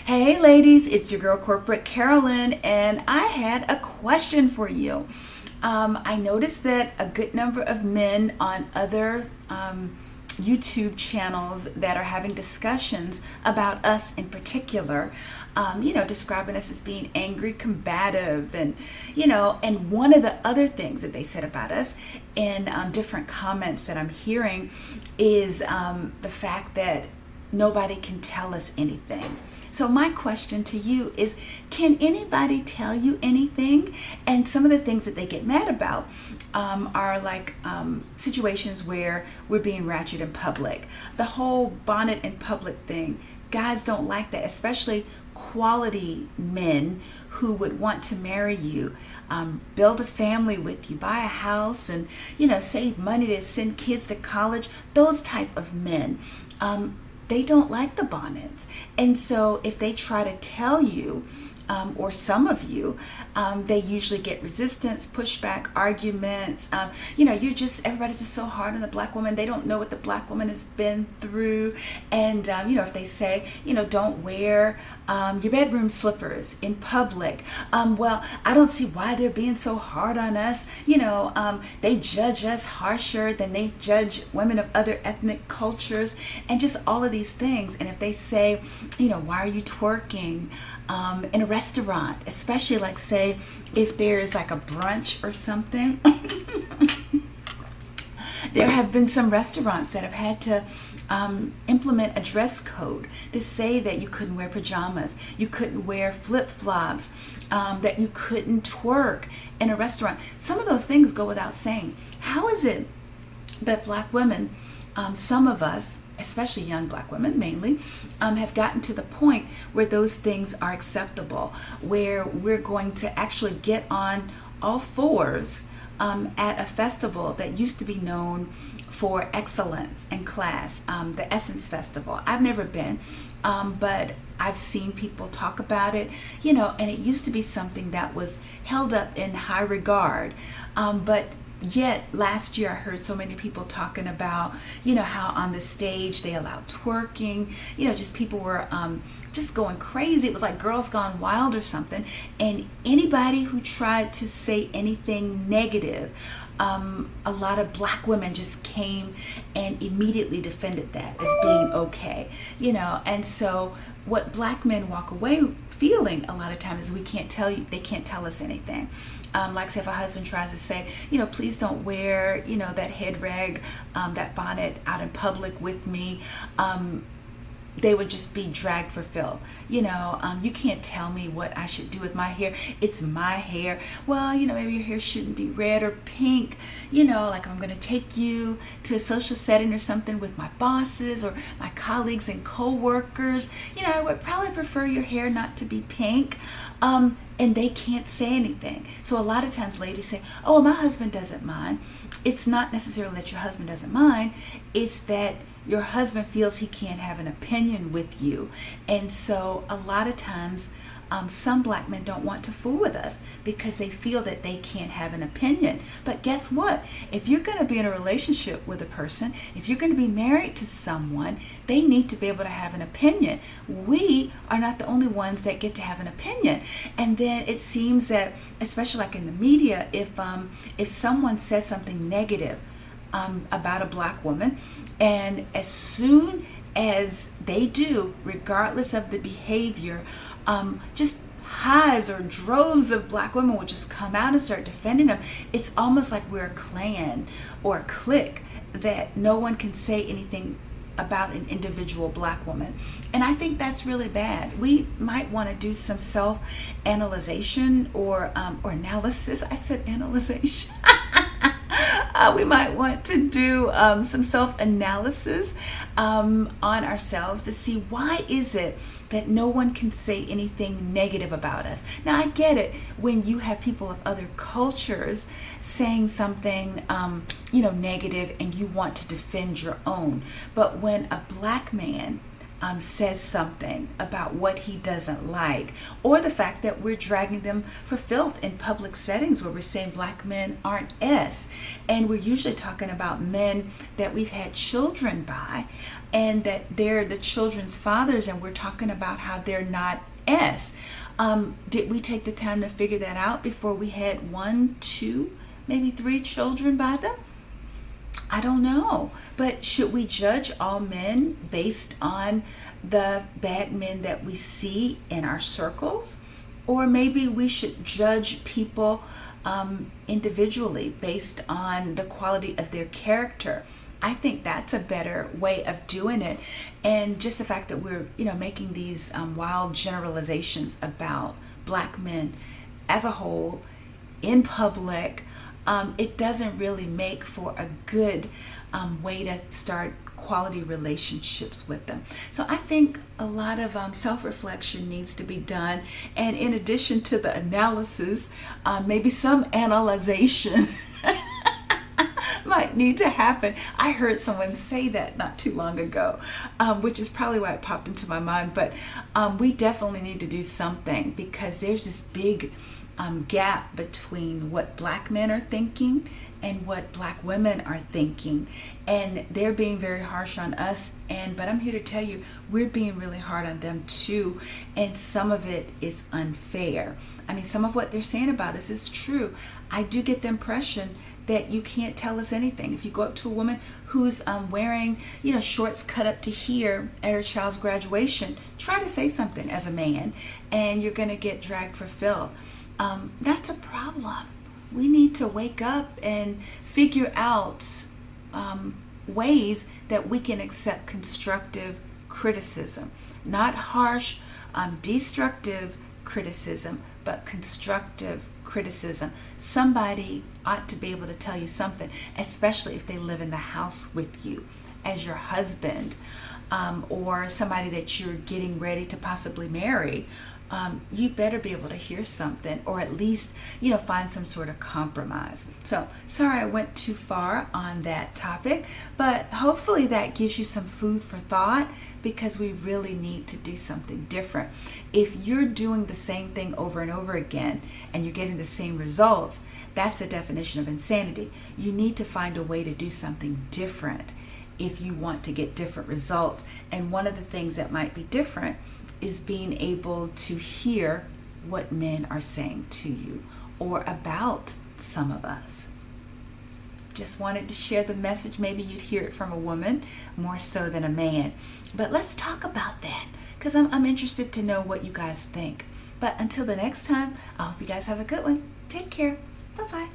Hey ladies, it's your girl Corporate Carolyn, and I had a question for you. I noticed that a good number of men on other YouTube channels that are having discussions about us in particular, describing us as being angry, combative, and one of the other things that they said about us in different comments that I'm hearing is the fact that nobody can tell us anything. So my question to you is, can anybody tell you anything? And some of the things that they get mad about are like situations where we're being ratchet in public. The whole bonnet in public thing, guys don't like that, especially quality men who would want to marry you, build a family with you, buy a house, and save money to send kids to college. Those type of men. They don't like the bonnets. And so if they try to tell you, or some of you, they usually get resistance, pushback, arguments. Everybody's just so hard on the black woman. They don't know what the black woman has been through. And, if they say, don't wear your bedroom slippers in public. Well, I don't see why they're being so hard on us. They judge us harsher than they judge women of other ethnic cultures and just all of these things. And if they say, why are you twerking in a restaurant, especially like say if there's like a brunch or something. There have been some restaurants that have had to implement a dress code to say that you couldn't wear pajamas, you couldn't wear flip-flops, that you couldn't twerk in a restaurant. Some of those things go without saying. How is it that black women, some of us, especially young black women mainly, have gotten to the point where those things are acceptable, where we're going to actually get on all fours at a festival that used to be known for excellence and class, the Essence Festival. I've never been, but I've seen people talk about it, and it used to be something that was held up in high regard, but yet last year I heard so many people talking about, how on the stage they allowed twerking, just people were just going crazy. It was like Girls Gone Wild or something. And anybody who tried to say anything negative, a lot of black women just came and immediately defended that as being okay, and so what black men walk away feeling a lot of times is they can't tell us anything. Like say if a husband tries to say, please don't wear, that head rag, that bonnet out in public with me. They would just be dragged for filth. You can't tell me what I should do with my hair. It's my hair. Well, maybe your hair shouldn't be red or pink. Like I'm going to take you to a social setting or something with my bosses or my colleagues and co-workers. I would probably prefer your hair not to be pink. And they can't say anything. So a lot of times ladies say, oh, my husband doesn't mind. It's not necessarily that your husband doesn't mind. It's that your husband feels he can't have an opinion with you. And so a lot of times some black men don't want to fool with us because they feel that they can't have an opinion. But guess what? If you're going to be in a relationship with a person, if you're going to be married to someone, they need to be able to have an opinion. We are not the only ones that get to have an opinion. And then it seems that, especially like in the media, if someone says something negative about a black woman, and as soon as they do, regardless of the behavior, just hives or droves of black women will just come out and start defending them. It's almost like we're a clan or a clique that no one can say anything about an individual black woman. And I think that's really bad. We might want to do some self-analyzation or analysis. I said analyzation. We might want to do some self-analysis on ourselves to see why is it that no one can say anything negative about us. Now, I get it when you have people of other cultures saying something, negative and you want to defend your own. But when a black man says something about what he doesn't like, or the fact that we're dragging them for filth in public settings where we're saying black men aren't S. And we're usually talking about men that we've had children by and that they're the children's fathers, and we're talking about how they're not S. Did we take the time to figure that out before we had 1, 2, maybe 3 children by them? I don't know. But should we judge all men based on the bad men that we see in our circles? Or maybe we should judge people individually based on the quality of their character. I think that's a better way of doing it. And just the fact that we're, making these wild generalizations about black men as a whole in public, it doesn't really make for a good way to start quality relationships with them. So I think a lot of self-reflection needs to be done. And in addition to the analysis, maybe some analyzation might need to happen. I heard someone say that not too long ago, which is probably why it popped into my mind. But we definitely need to do something, because there's this big gap between what black men are thinking and what black women are thinking, and they're being very harsh on us, but I'm here to tell you we're being really hard on them too, and some of it is unfair. I mean, some of what they're saying about us is true. I do get the impression that you can't tell us anything. If you go up to a woman who's wearing, shorts cut up to here at her child's graduation, try to say something as a man, and you're going to get dragged for filth. That's a problem. We need to wake up and figure out ways that we can accept constructive criticism. Not harsh, destructive criticism, but constructive criticism. Somebody ought to be able to tell you something, especially if they live in the house with you as your husband, or somebody that you're getting ready to possibly marry. You better be able to hear something, or at least, find some sort of compromise. So, sorry I went too far on that topic, but hopefully that gives you some food for thought, because we really need to do something different. If you're doing the same thing over and over again and you're getting the same results, that's the definition of insanity. You need to find a way to do something different if you want to get different results. And one of the things that might be different is being able to hear what men are saying to you or about some of us. Just wanted to share the message. Maybe you'd hear it from a woman more so than a man. But let's talk about that, because I'm interested to know what you guys think. But until the next time, I hope you guys have a good one. Take care. Bye-bye.